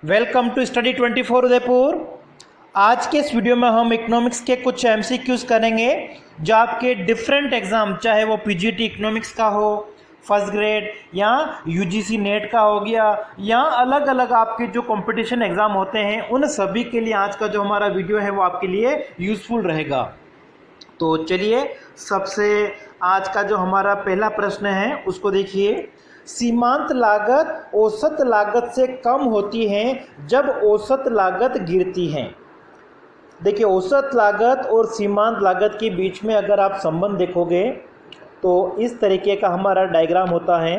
Welcome to study 24 Udaipur. आज के इस वीडियो में हम इकोनॉमिक्स के कुछ एमसीक्यूज करेंगे जो आपके डिफरेंट एग्जाम, चाहे वो पीजीटी इकोनॉमिक्स का हो, फर्स्ट ग्रेड या यूजीसी नेट का हो गया, या अलग अलग आपके जो कंपटीशन एग्जाम होते हैं, उन सभी के लिए आज का जो हमारा वीडियो है वो आपके लिए यूजफुल रहेगा। तो चलिए, सबसे आज का जो हमारा पहला प्रश्न है उसको देखिए। सीमांत लागत औसत लागत से कम होती है जब औसत लागत गिरती है। देखिए, औसत लागत और सीमांत लागत के बीच में अगर आप संबंध देखोगे तो इस तरीके का हमारा डायग्राम होता है।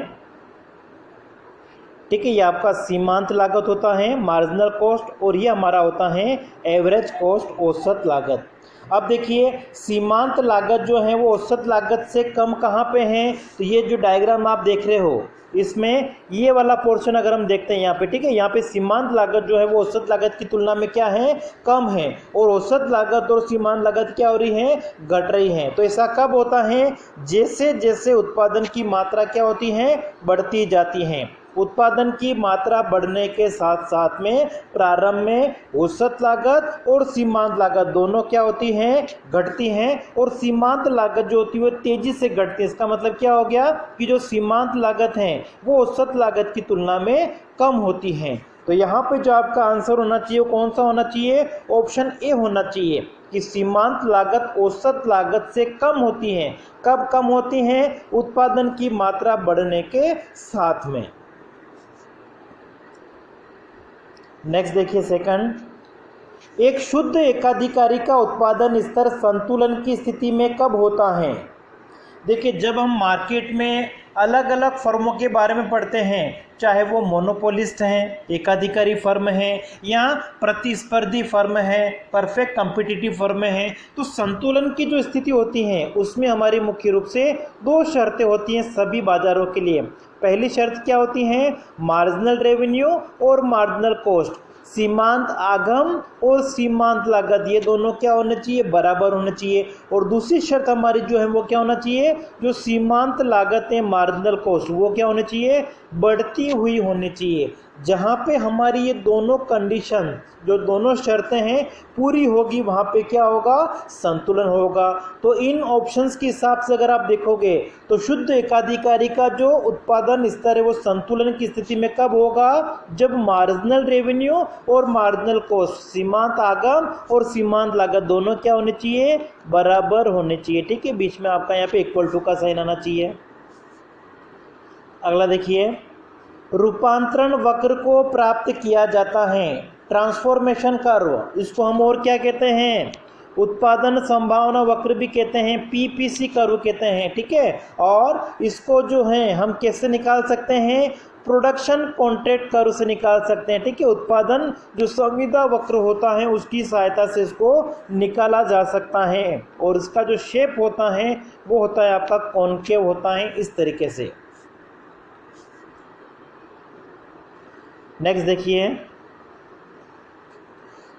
ठीक है, ये आपका सीमांत लागत होता है, मार्जिनल कॉस्ट, और ये हमारा होता है एवरेज कॉस्ट, औसत लागत। अब देखिए, सीमांत लागत जो है वो औसत लागत से कम कहाँ पे है, तो ये जो डायग्राम आप देख रहे हो इसमें ये वाला पोर्शन अगर हम देखते हैं यहाँ पे, ठीक है, यहाँ पे सीमांत लागत जो है वो औसत लागत की तुलना में क्या है, कम है, और औसत लागत और सीमांत लागत क्या हो रही है, घट रही है। तो ऐसा कब होता है, जैसे जैसे उत्पादन की मात्रा क्या होती है, बढ़ती जाती है। उत्पादन की मात्रा बढ़ने के साथ साथ में प्रारंभ में औसत लागत और सीमांत लागत दोनों क्या होती हैं, घटती हैं, और सीमांत लागत जो होती है वो तेजी से घटती है। इसका मतलब क्या हो गया कि जो सीमांत लागत है वो औसत लागत की तुलना में कम होती है। तो यहाँ पे जो आपका आंसर होना चाहिए वो कौन सा होना चाहिए, ऑप्शन ए होना चाहिए कि सीमांत लागत औसत लागत से कम होती है। कब कम होती हैं, उत्पादन की मात्रा बढ़ने के साथ में। नेक्स्ट देखिए, सेकंड, एक शुद्ध एकाधिकारी का उत्पादन स्तर संतुलन की स्थिति में कब होता है। देखिए, जब हम मार्केट में अलग अलग फर्मों के बारे में पढ़ते हैं, चाहे वो मोनोपोलिस्ट हैं, एकाधिकारी फर्म है, या प्रतिस्पर्धी फर्म है, परफेक्ट कॉम्पिटिटिव फर्म है, तो संतुलन की जो स्थिति होती है उसमें हमारी मुख्य रूप से दो शर्तें होती हैं सभी बाजारों के लिए। पहली शर्त क्या होती है, मार्जिनल रेवेन्यू और मार्जिनल कॉस्ट, सीमांत आगम और सीमांत लागत, ये दोनों क्या होने चाहिए, बराबर होने चाहिए। और दूसरी शर्त हमारी जो है वो क्या होना चाहिए, जो सीमांत लागत है, मार्जिनल कॉस्ट, वो क्या होने चाहिए, बढ़ती हुई होनी चाहिए। जहाँ पे हमारी ये दोनों कंडीशन, जो दोनों शर्तें हैं, पूरी होगी, वहाँ पे क्या होगा, संतुलन होगा। तो इन ऑप्शंस के हिसाब से अगर आप देखोगे तो शुद्ध एकाधिकारी का जो उत्पादन स्तर है वो संतुलन की स्थिति में कब होगा, जब मार्जिनल रेवेन्यू और मार्जिनल कॉस्ट, सीमांत आगम और सीमांत लागत दोनों क्या होने चाहिए, बराबर होने चाहिए। ठीक है, बीच में आपका यहाँ पे इक्वल टू का साइन आना चाहिए। अगला देखिए, रूपांतरण वक्र को प्राप्त किया जाता है, ट्रांसफॉर्मेशन कर्व, इसको हम और क्या कहते हैं, उत्पादन संभावना वक्र भी कहते हैं, पीपीसी कर्व कहते हैं। ठीक है, और इसको जो है हम कैसे निकाल सकते हैं, प्रोडक्शन कॉन्ट्रैक्ट कर्व से निकाल सकते हैं। ठीक है, उत्पादन जो संविदा वक्र होता है उसकी सहायता से इसको निकाला जा सकता है, और इसका जो शेप होता है वो होता है आपका कॉन्केव होता है, इस तरीके से। नेक्स्ट देखिए,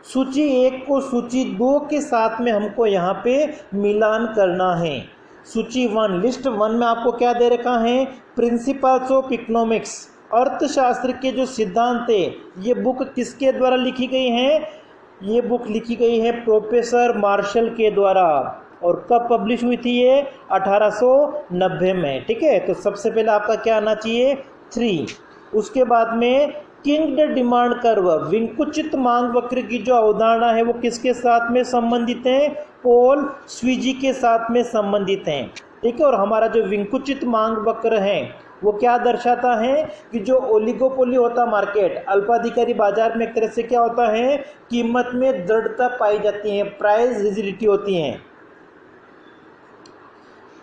सूची 1 को सूची 2 के साथ में हमको यहाँ पे मिलान करना है। सूची 1, लिस्ट 1 में आपको क्या दे रखा है, प्रिंसिपल्स ऑफ इकोनॉमिक्स, अर्थशास्त्र के जो सिद्धांत है। ये बुक किसके द्वारा लिखी गई है, ये बुक लिखी गई है प्रोफेसर मार्शल के द्वारा, और कब पब्लिश हुई थी ये, 1890 में। ठीक है, तो सबसे पहले आपका क्या आना चाहिए, 3। उसके बाद में किंग्ड डिमांड कर्व, विंकुचित मांग वक्र की जो अवधारणा है वो किसके साथ में संबंधित है, पॉल स्वीजी के साथ में संबंधित है। ठीक है, और हमारा जो विंकुचित मांग वक्र है वो क्या दर्शाता है कि जो ओलिगोपोली होता मार्केट, अल्पाधिकारी बाजार में एक तरह से क्या होता है, कीमत में दृढ़ता पाई जाती है, प्राइस रिजिडिटी होती है।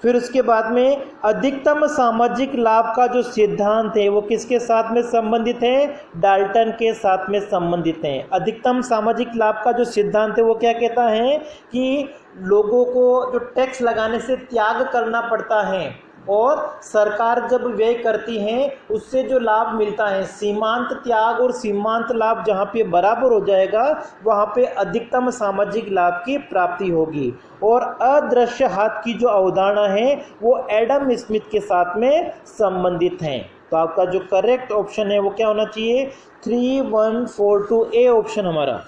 फिर उसके बाद में अधिकतम सामाजिक लाभ का जो सिद्धांत है वो किसके साथ में संबंधित है, डाल्टन के साथ में संबंधित है। अधिकतम सामाजिक लाभ का जो सिद्धांत है वो क्या कहता है कि लोगों को जो टैक्स लगाने से त्याग करना पड़ता है, और सरकार जब व्यय करती है उससे जो लाभ मिलता है, सीमांत त्याग और सीमांत लाभ जहाँ पे बराबर हो जाएगा वहाँ पे अधिकतम सामाजिक लाभ की प्राप्ति होगी। और अदृश्य हाथ की जो अवधारणा है वो एडम स्मिथ के साथ में संबंधित है। तो आपका जो करेक्ट ऑप्शन है वो क्या होना चाहिए, 3142 ए ऑप्शन हमारा।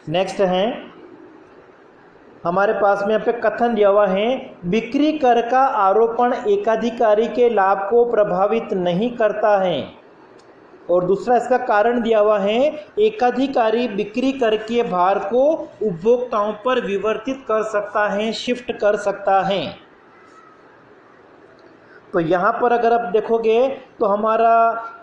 नेक्स्ट है हमारे पास में यहाँ पे कथन दिया हुआ है, बिक्री कर का आरोपण एकाधिकारी के लाभ को प्रभावित नहीं करता है। और दूसरा इसका कारण दिया हुआ है, एकाधिकारी बिक्री कर के भार को उपभोक्ताओं पर विवर्तित कर सकता है, शिफ्ट कर सकता है। तो यहाँ पर अगर आप देखोगे तो हमारा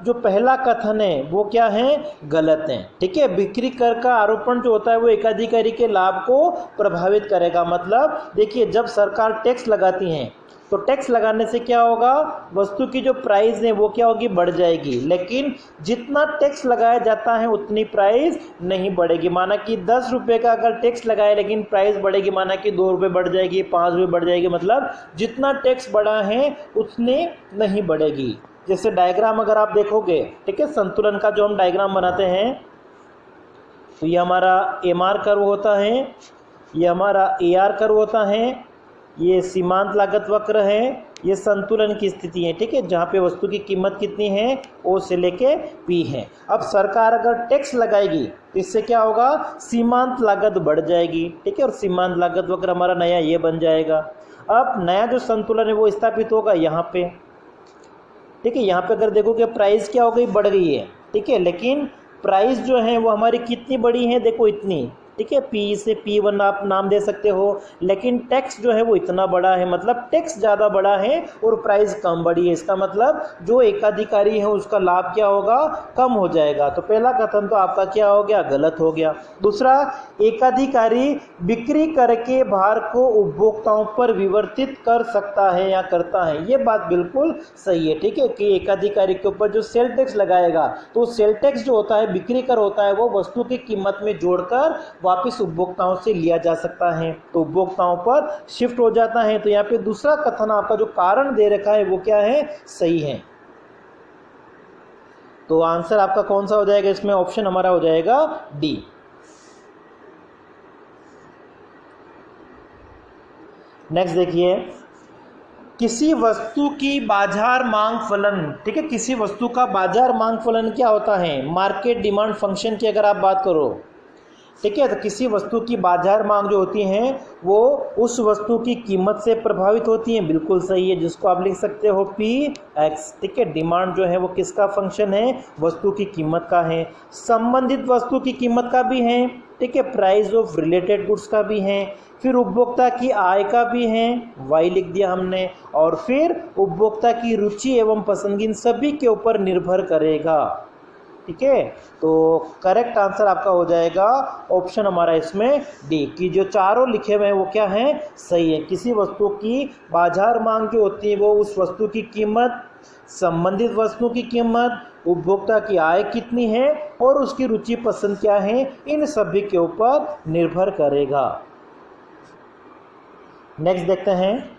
जो पहला कथन है वो क्या है, गलत है। ठीक है, बिक्री कर का आरोपण जो होता है वो एकाधिकारी के लाभ को प्रभावित करेगा। मतलब देखिए, जब सरकार टैक्स लगाती है तो टैक्स लगाने से क्या होगा, वस्तु की जो प्राइस है वो क्या होगी, बढ़ जाएगी। लेकिन जितना टैक्स लगाया जाता है उतनी प्राइस नहीं बढ़ेगी। माना कि 10 रुपये का अगर टैक्स लगाए लेकिन प्राइस बढ़ेगी, माना कि 2 रुपये बढ़ जाएगी, 5 रुपये बढ़ जाएगी। मतलब जितना टैक्स बढ़ा है उतने नहीं बढ़ेगी। जैसे डायग्राम अगर आप देखोगे, ठीक है, संतुलन का जो हम डायग्राम बनाते हैं तो ये हमारा MR कर्व होता है, ये हमारा AR कर्व होता है, ये सीमांत लागत वक्र है, ये संतुलन की स्थिति है। ठीक है, जहाँ पे वस्तु की कीमत कितनी है, O से लेके P है। अब सरकार अगर टैक्स लगाएगी तो इससे क्या होगा, सीमांत लागत बढ़ जाएगी। ठीक है, और सीमांत लागत वक्र हमारा नया ये बन जाएगा। अब नया जो संतुलन है वो स्थापित होगा यहाँ पे। ठीक है, यहाँ पे अगर देखोगे प्राइस क्या हो गई, बढ़ गई है। ठीक है, लेकिन प्राइस जो है वो हमारी कितनी बड़ी है, देखो इतनी। ठीक है, P से P1 आप नाम दे सकते हो, लेकिन टैक्स जो है वो इतना बड़ा है। मतलब टैक्स ज़्यादा बड़ा है और प्राइस कम बड़ी है। इसका मतलब जो एकाधिकारी है उसका लाभ क्या होगा, कम हो जाएगा। तो पहला कथन तो आपका क्या हो गया, गलत हो गया। दूसरा, एकाधिकारी बिक्री करके भार को उपभोक्ताओं पर विवर्तित कर सकता है या करता है, ये बात बिल्कुल सही है। ठीक है, कि एकाधिकारी के ऊपर जो सेल टैक्स लगाएगा तो सेल टैक्स जो होता है, बिक्री कर होता है, वो वस्तु की कीमत में जोड़कर वापिस उपभोक्ताओं से लिया जा सकता है, तो उपभोक्ताओं पर शिफ्ट हो जाता है। तो यहाँ पे दूसरा कथन आपका जो कारण दे रखा है वो क्या है, सही है। तो आंसर आपका कौन सा हो जाएगा इसमें, ऑप्शन हमारा हो जाएगा डी। नेक्स्ट देखिए, किसी वस्तु की बाजार मांग फलन। ठीक है, किसी वस्तु का बाजार मांग फलन क्या होता है, मार्केट डिमांड फंक्शन की अगर आप बात करो। ठीक है, तो किसी वस्तु की बाजार मांग जो होती है वो उस वस्तु की कीमत से प्रभावित होती है, बिल्कुल सही है, जिसको आप लिख सकते हो PX। ठीक है, डिमांड जो है वो किसका फंक्शन है, वस्तु की कीमत का है। संबंधित वस्तु की कीमत का भी है, ठीक है, प्राइस ऑफ रिलेटेड गुड्स का भी है। फिर उपभोक्ता की आय का भी है, Y लिख दिया हमने। और फिर उपभोक्ता की रुचि एवं पसंद, इन सभी के ऊपर निर्भर करेगा। ठीक है, तो करेक्ट आंसर आपका हो जाएगा ऑप्शन हमारा इसमें डी, कि जो चारों लिखे हुए हैं वो क्या है, सही है। किसी वस्तु की बाजार मांग जो होती है वो उस वस्तु की कीमत, संबंधित वस्तु की कीमत, उपभोक्ता की आय कितनी है और उसकी रुचि पसंद क्या है, इन सभी के ऊपर निर्भर करेगा। नेक्स्ट देखते हैं,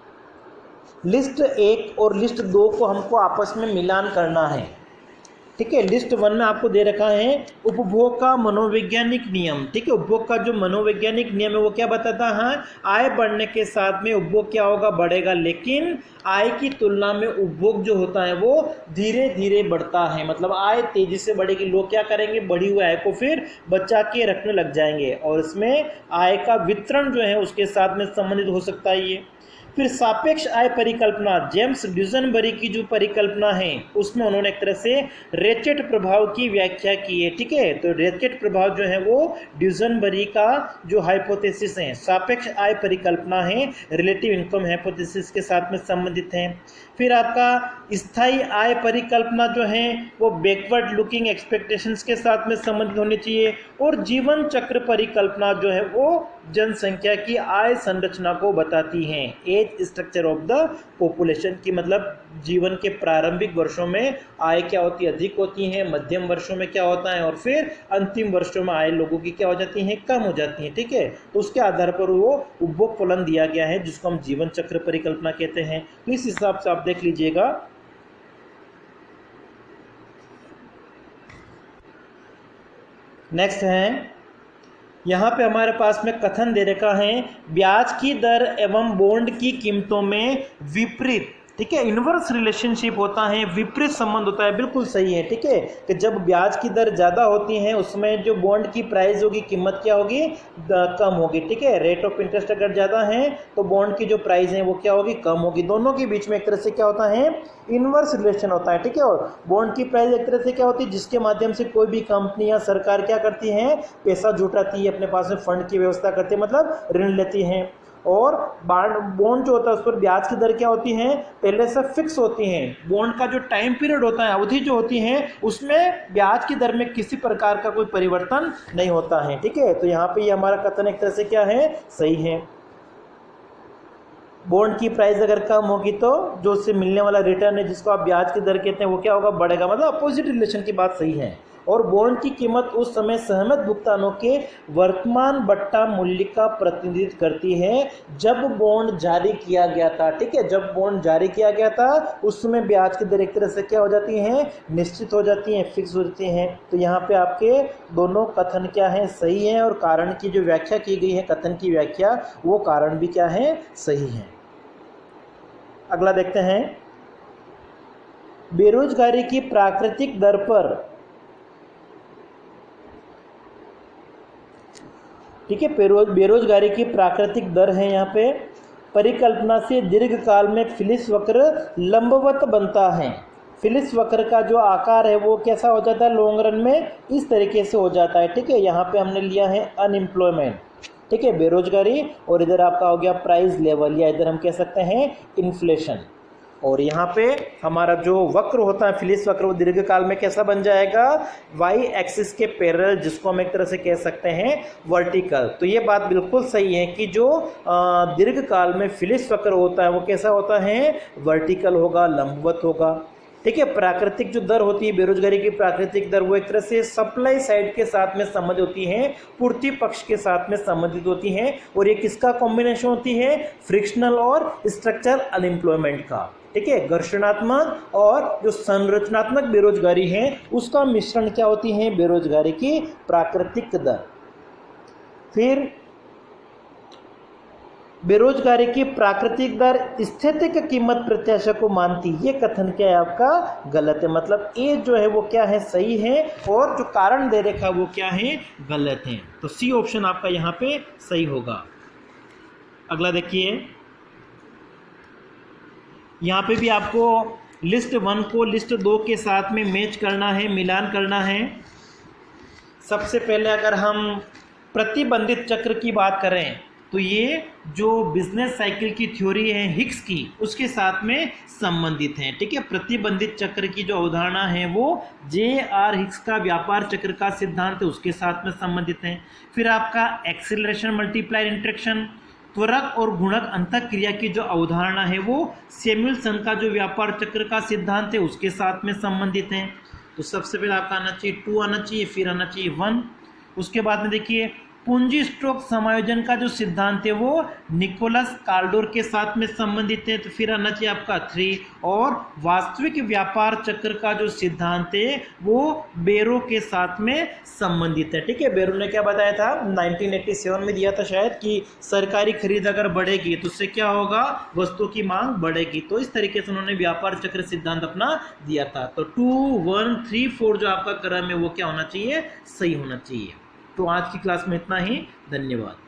लिस्ट 1 और लिस्ट 2 को हमको आपस में मिलान करना है। ठीक है, लिस्ट 1 में आपको दे रखा है उपभोग का मनोवैज्ञानिक नियम। ठीक है, उपभोग का जो मनोवैज्ञानिक नियम है वो क्या बताता है, आय बढ़ने के साथ में उपभोग क्या होगा, बढ़ेगा। लेकिन आय की तुलना में उपभोग जो होता है वो धीरे धीरे बढ़ता है। मतलब आय तेजी से बढ़ेगी, लोग क्या करेंगे, बढ़ी हुई आय को फिर बचा के रखने लग जाएंगे, और इसमें आय का वितरण जो है उसके साथ में संबंधित हो सकता है ये। फिर सापेक्ष आय परिकल्पना, जेम्स ड्यूजनबरी की जो परिकल्पना है उसमें उन्होंने एक तरह से रेचेट प्रभाव की व्याख्या की है। ठीक है, तो रेचेट प्रभाव जो है वो ड्यूजनबरी का जो हाइपोथेसिस है, सापेक्ष आय परिकल्पना है, रिलेटिव इनकम हाइपोथेसिस के साथ में संबंधित है। फिर आपका स्थायी आय परिकल्पना जो है वो बैकवर्ड लुकिंग एक्सपेक्टेशंस के साथ में संबंधित होनी चाहिए। और जीवन चक्र परिकल्पना जो है वो जनसंख्या की आय संरचना को बताती है, as structure of the population की। मतलब जीवन के प्रारंभिक वर्षों में आय क्या होती है, अधिक होती है, मध्यम वर्षों में क्या होता है, और फिर अंतिम वर्षों में आय लोगों की क्या हो जाती है, कम हो जाती है। ठीक है, तो उसके आधार पर वो उपभोग फलन दिया गया है जिसको हम जीवन चक्र परिकल्पना कहते हैं। तो इस हिसाब से आप देख लीजिएगा। नेक्स्ट है, यहाँ पे हमारे पास में कथन दे रखा है, ब्याज की दर एवं बॉन्ड की कीमतों में विपरीत ठीक है, इन्वर्स रिलेशनशिप होता है, विपरीत संबंध होता है, बिल्कुल सही है। ठीक है, कि जब ब्याज की दर ज़्यादा होती है उसमें जो बॉन्ड की प्राइस होगी, कीमत क्या होगी, कम होगी। ठीक है, रेट ऑफ इंटरेस्ट अगर ज़्यादा है तो बॉन्ड की जो प्राइस है वो क्या होगी, कम होगी। दोनों के बीच में एक तरह से क्या होता है, इन्वर्स रिलेशन होता है। ठीक है, और बॉन्ड की प्राइस एक तरह से क्या होती है, जिसके माध्यम से कोई भी कंपनी या सरकार क्या करती है, पैसा जुटाती है, अपने पास में फंड की व्यवस्था करती है, मतलब ऋण लेती है। और बॉन्ड जो होता है उस पर ब्याज की दर क्या होती है, पहले से फिक्स होती है। बॉन्ड का जो टाइम पीरियड होता है, अवधि जो होती है, उसमें ब्याज की दर में किसी प्रकार का कोई परिवर्तन नहीं होता है। ठीक है, तो यहाँ पे ये हमारा कथन एक तरह से क्या है, सही है। बॉन्ड की प्राइस अगर कम होगी तो जो उससे मिलने वाला रिटर्न है, जिसको आप ब्याज की दर कहते हैं, वो क्या होगा, बढ़ेगा। मतलब अपोजिट रिलेशन की बात सही है। और बॉन्ड की कीमत उस समय सहमत भुगतानों के वर्तमान बट्टा मूल्य का प्रतिनिधित्व करती है जब बॉन्ड जारी किया गया था। ठीक है, जब बॉन्ड जारी किया गया था उस समय ब्याज की दर एक तरह से क्या हो जाती है, निश्चित हो जाती है, फिक्स हो जाती हैं। तो यहाँ पे आपके दोनों कथन क्या है, सही है। और कारण की जो व्याख्या की गई है, कथन की व्याख्या, वो कारण भी क्या है, सही है। अगला देखते हैं, बेरोजगारी की प्राकृतिक दर पर, ठीक है, बेरोजगारी की प्राकृतिक दर है यहाँ पे, परिकल्पना से दीर्घकाल में फिलिस वक्र लंबवत बनता है। फिलिस वक्र का जो आकार है वो कैसा हो जाता है, लॉन्ग रन में इस तरीके से हो जाता है। ठीक है, यहाँ पे हमने लिया है अनएम्प्लॉयमेंट, ठीक है, बेरोजगारी, और इधर आपका हो गया प्राइस लेवल, या इधर हम कह सकते हैं इन्फ्लेशन। और यहाँ पे हमारा जो वक्र होता है, फिलिस वक्र, वो दीर्घकाल में कैसा बन जाएगा, वाई एक्सिस के पैरेलल, जिसको हम एक तरह से कह सकते हैं वर्टिकल। तो ये बात बिल्कुल सही है कि जो दीर्घकाल में फिलिस वक्र होता है वो कैसा होता है, वर्टिकल होगा, लंबवत होगा। ठीक है, प्राकृतिक जो दर होती है, बेरोजगारी की प्राकृतिक दर, वो एक तरह से सप्लाई साइड के साथ में संबंधित होती है, पूर्ति पक्ष के साथ में संबंधित होती है। और ये किसका कॉम्बिनेशन होती है, फ्रिक्शनल और स्ट्रक्चरल अनएम्प्लॉयमेंट का। ठीक है, घर्षणात्मक और जो संरचनात्मक बेरोजगारी है उसका मिश्रण क्या होती है, बेरोजगारी की प्राकृतिक दर। फिर बेरोजगारी की प्राकृतिक दर स्थैतिक कीमत प्रत्याशा को मानती, ये कथन क्या है आपका, गलत है। मतलब ए जो है वो क्या है, सही है, और जो कारण दे रखा वो क्या है, गलत है। तो सी ऑप्शन आपका यहाँ पे सही होगा। अगला देखिए, यहाँ पे भी आपको लिस्ट 1 को लिस्ट 2 के साथ में मैच करना है, मिलान करना है। सबसे पहले अगर हम प्रतिबंधित चक्र की बात करें तो ये जो बिजनेस साइकिल की थ्योरी है हिक्स की, उसके साथ में संबंधित है। ठीक है, प्रतिबंधित चक्र की जो अवधारणा है वो J.R. हिक्स का व्यापार चक्र का सिद्धांत है, उसके साथ में संबंधित है। फिर आपका एक्सीलरेशन मल्टीप्लायर इंटरेक्शन, त्वरक और गुणक अंतःक्रिया की जो अवधारणा है वो सैमुअलसन का जो व्यापार चक्र का सिद्धांत है उसके साथ में संबंधित है। तो सबसे पहले आपका आना चाहिए 2 आना चाहिए, फिर आना चाहिए 1। उसके बाद में देखिए, पूंजी स्टॉक समायोजन का जो सिद्धांत है वो निकोलस कार्डोर के साथ में संबंधित है, तो फिर आना चाहिए आपका 3। और वास्तविक व्यापार चक्र का जो सिद्धांत है वो बेरो के साथ में संबंधित है। ठीक है, बेरो ने क्या बताया था, 1987 में दिया था शायद, कि सरकारी खरीद अगर बढ़ेगी तो उससे क्या होगा, वस्तुओं की मांग बढ़ेगी। तो इस तरीके से उन्होंने व्यापार चक्र सिद्धांत अपना दिया था। तो 2, 1, 3, 4 जो आपका क्रम है वो क्या होना चाहिए, सही होना चाहिए। तो आज की क्लास में इतना ही, धन्यवाद।